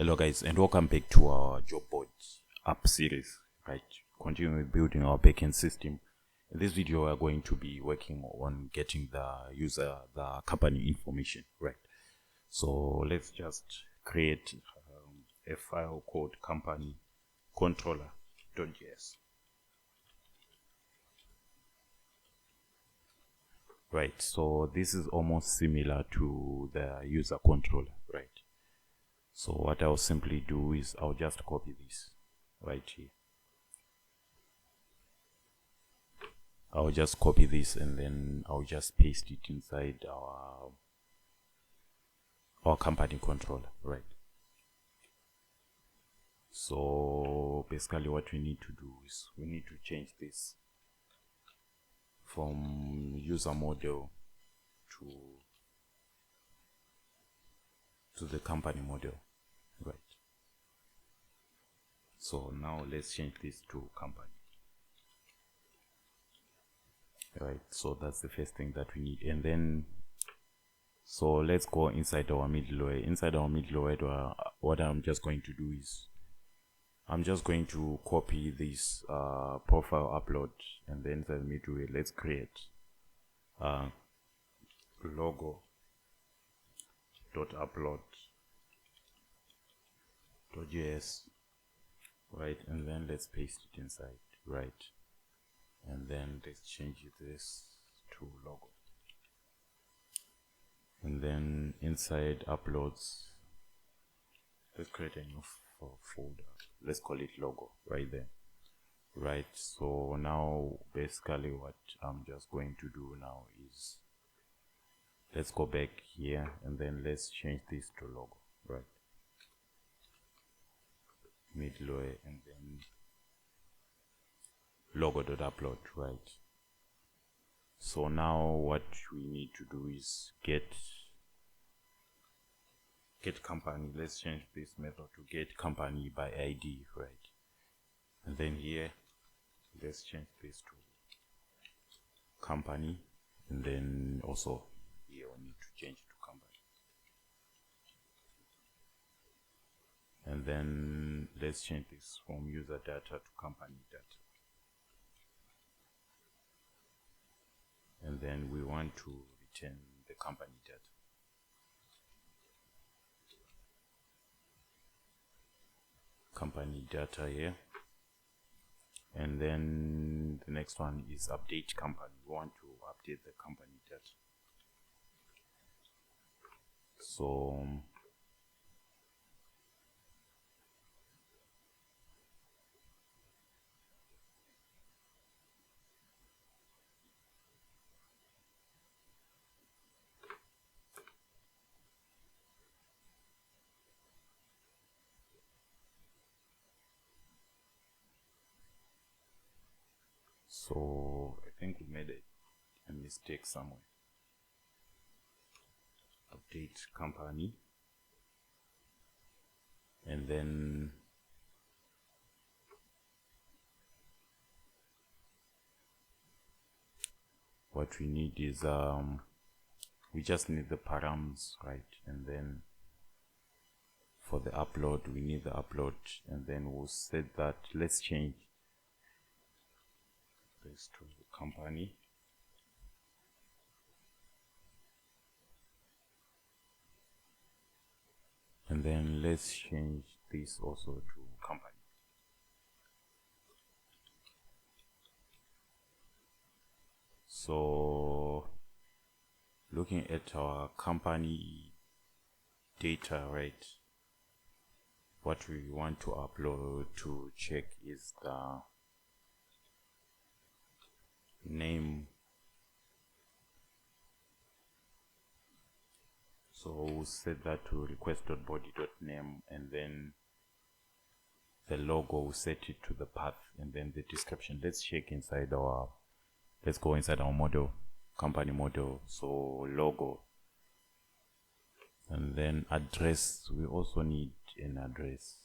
Hello guys, and welcome back to our job board app series, right? Continuing building our backend system. In this video, we are going to be working on getting the user, the company information, right? So let's just create a file called company controller.js. Right, so this is almost similar to the user controller, right? So what I'll simply do is I'll just copy this right here. I'll just copy this and then I'll just paste it inside our company controller, right? So basically what we need to do is we need to change this from user model to the company model, right? So now let's change this to company. Right, so that's the first thing that we need. And then so let's go inside our middleware. Inside our middleware, what I'm just going to do is I'm just going to copy this profile upload, and then inside middleware let's create logo.upload.js, right? And then let's paste it inside, right? And then let's change this to logo. And then inside uploads, let's create a new folder. Let's call it logo right there. Right, so now basically what I'm just going to do now is let's go back here and then let's change this to logo, right? Middleware and then logo.upload, right? So now what we need to do is get company. Let's change this method to get company by ID, right? And then here let's change this to company, and then also here we need to change to company. And then let's change this from user data to company data. And then we want to return the company data. Company data here. And then the next one is update company. We want to update the company data. So I think we made a mistake somewhere. Update company, and then what we need is we just need the params, right? And then for the upload we need the upload, and then we'll set that. Let's change this to the company, and then let's change this also to company. So looking at our company data, right, what we want to upload to check is the name. So we'll set that to request.body.name, and then the logo, we'll set it to the path, and then the description. Let's check inside let's go inside our model, company model. So logo, and then address. We also need an address.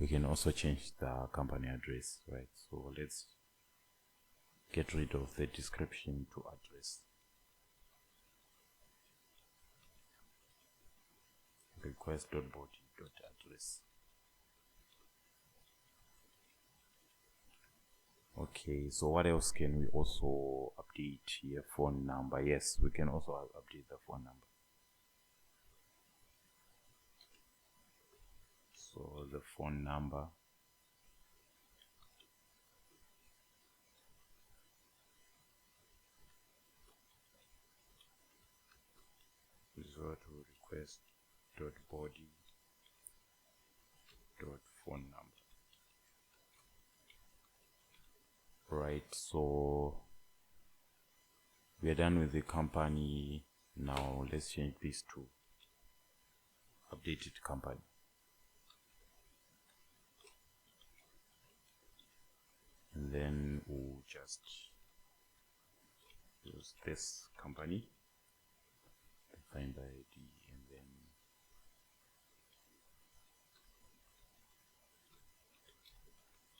We can also change the company address, right? So let's get rid of the description to address. Request.body. useless. Okay, so what else can we also update here? Phone number. Yes, we can also update the phone number. So the phone number, resort to request dot body dot phone number. Right, so we are done with the company. Now let's change this to updated company. And then we'll just use this company, find the ID, and then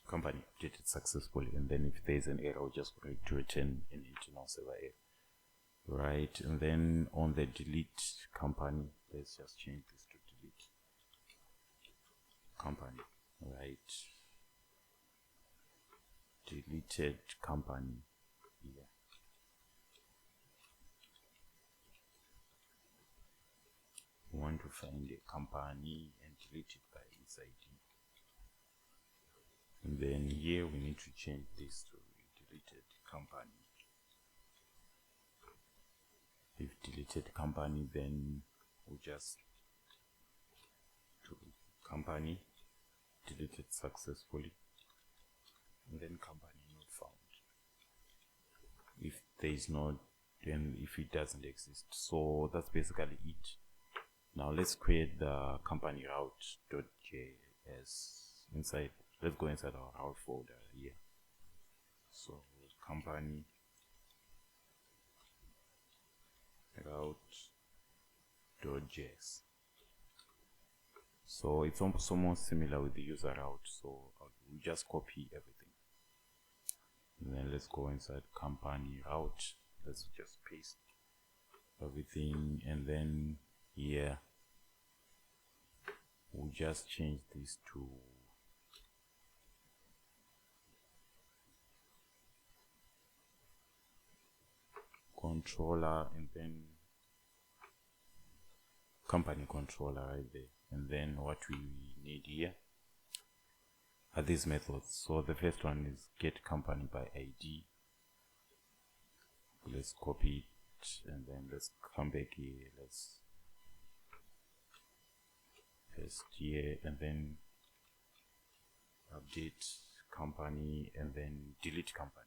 company updated successfully. And then if there's an error, we're just going to return an internal server error. Right, and then on the delete company, let's just change this to delete company. Right, deleted company here. We want to find a company and delete it by its ID. And then here we need to change this to deleted company. If deleted company, then we'll just to company deleted successfully, and then company not found. If there is not, then if it doesn't exist. So that's basically it. Now let's create the company route.js inside. Let's go inside our route folder here. So company route.js. So it's almost similar with the user route. So we just copy everything. And then let's go inside company route. Let's just paste everything, and then here we'll just change this to controller, and then company controller right there. And then what we need here are these methods. So the first one is get company by ID. Let's copy it, and then let's come back here. Let's paste here, and then update company, and then delete company.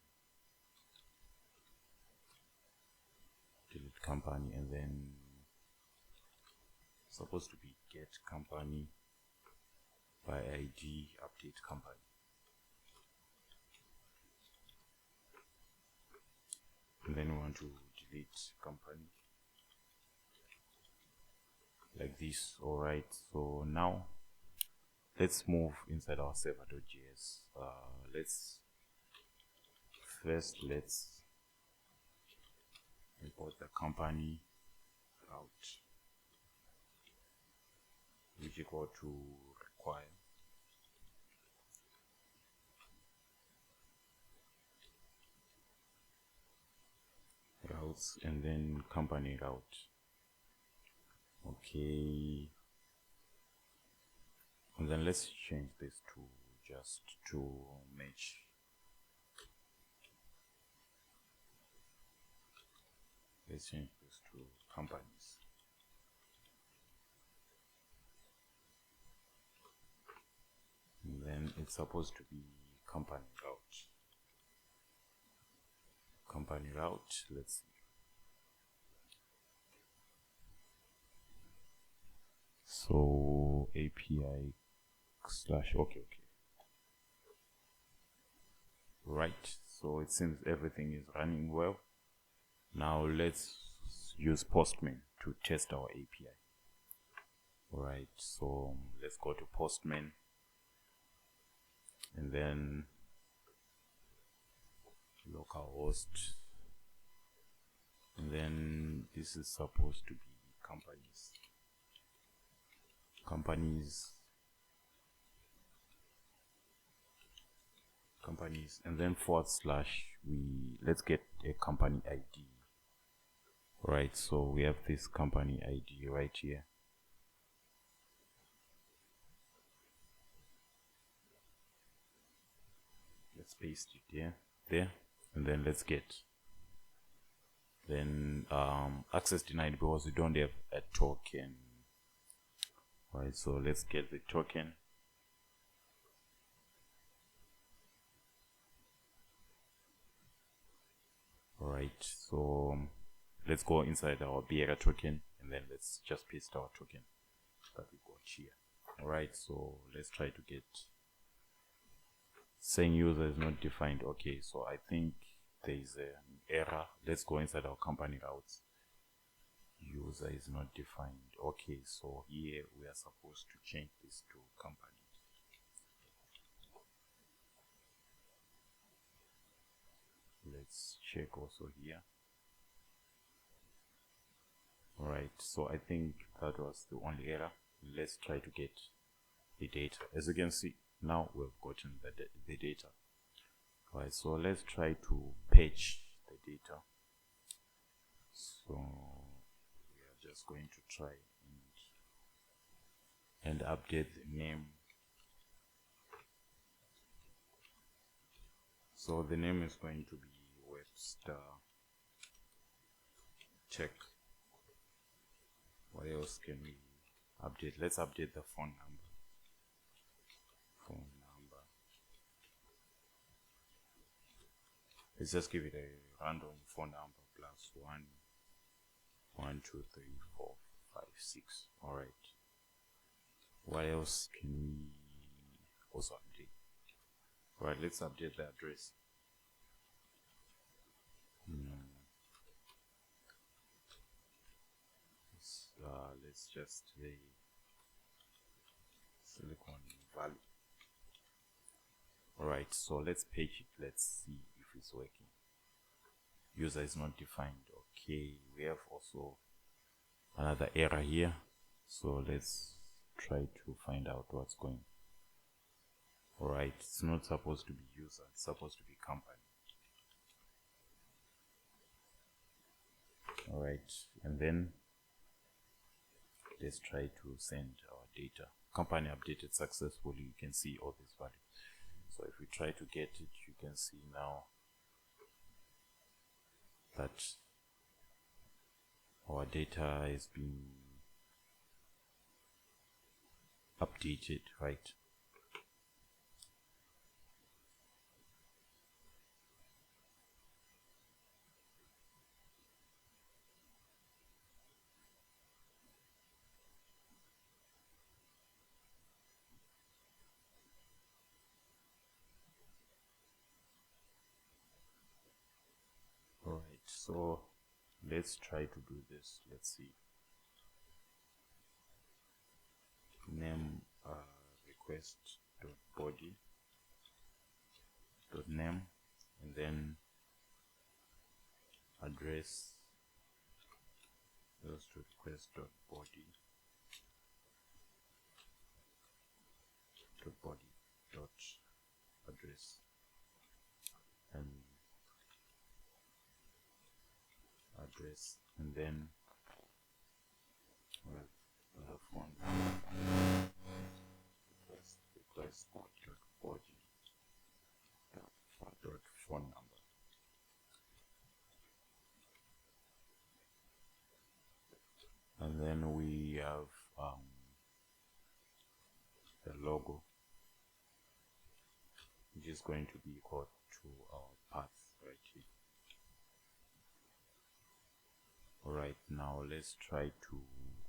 Delete company, and then supposed to be get company by ID, update company. And then we want to delete company like this. Alright, so now let's move inside our server.js. Let's import the company route, which equal to require routes, and then company route. Okay, and then let's change this to just to match. Let's change this to companies. And then it's supposed to be company route. Company route, let's see. So API / okay. Right, so it seems everything is running well. Now let's use Postman to test our API. Alright, so let's go to Postman, and then localhost, and then this is supposed to be companies. companies, and then / let's get a company ID. Right, so we have this company ID right here. Let's paste it there, and then let's get access denied because we don't have a token. Right, so let's get the token. Alright, so let's go inside our bearer token, and then let's just paste our token that we got here. Alright, so let's try to get saying user is not defined. Okay, so I think there is an error. Let's go inside our company routes. User is not defined. Okay, so here we are supposed to change this to company. Let's check also here. Alright, so I think that was the only error. Let's try to get the data. As you can see, now we've gotten the data. Alright, so let's try to patch the data. So we are just going to try and update the name. So the name is going to be Webster Check. What else can we update? Let's update the phone number. Let's just give it a random phone number +1 1 2 3 4 5 6. All right. What else can we also update? All right, let's update the address. Let's just say Silicon Valley. Alright, so let's page it. Let's see if it's working. User is not defined. Okay, we have also another error here. So let's try to find out what's going. Alright, it's not supposed to be user, it's supposed to be company. Alright, and then let's try to send our data. Company updated successfully. You can see all these values. So if we try to get it, you can see now that our data is being updated, right? Alright, so let's try to do this. Let's see. Name request.body.name, and then address goes to request.body.address and address, and then we'll have one request.body.phone number. And then we have the logo, which is going to be equal to our path right here. Alright, now let's try to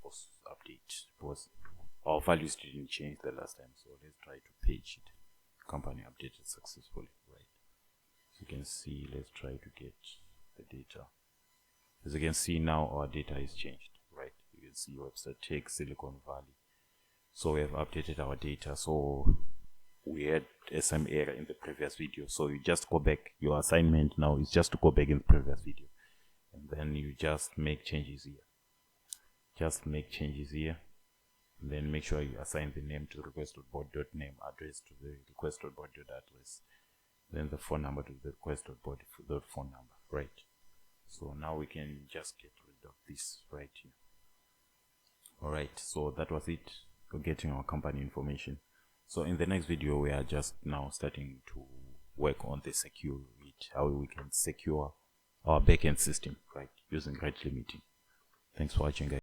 also update, because our values didn't change the last time, so let's try to page it. Company updated successfully, right? So you can see, let's try to get the data. As you can see now, our data is changed, right? You can see Webster Tech, Silicon Valley. So we have updated our data. So we had some error in the previous video, so you just go back. Your assignment now is just to go back in the previous video, and then you just make changes here. And then make sure you assign the name to request.body.name, address to the request.body.address, then the phone number to the request.body.phone number, right? So now we can just get rid of this right here. All right, so that was it for getting our company information. So in the next video, we are just now starting to work on the security, how we can secure our backend system, right, using rate limiting. Thanks for watching, guys.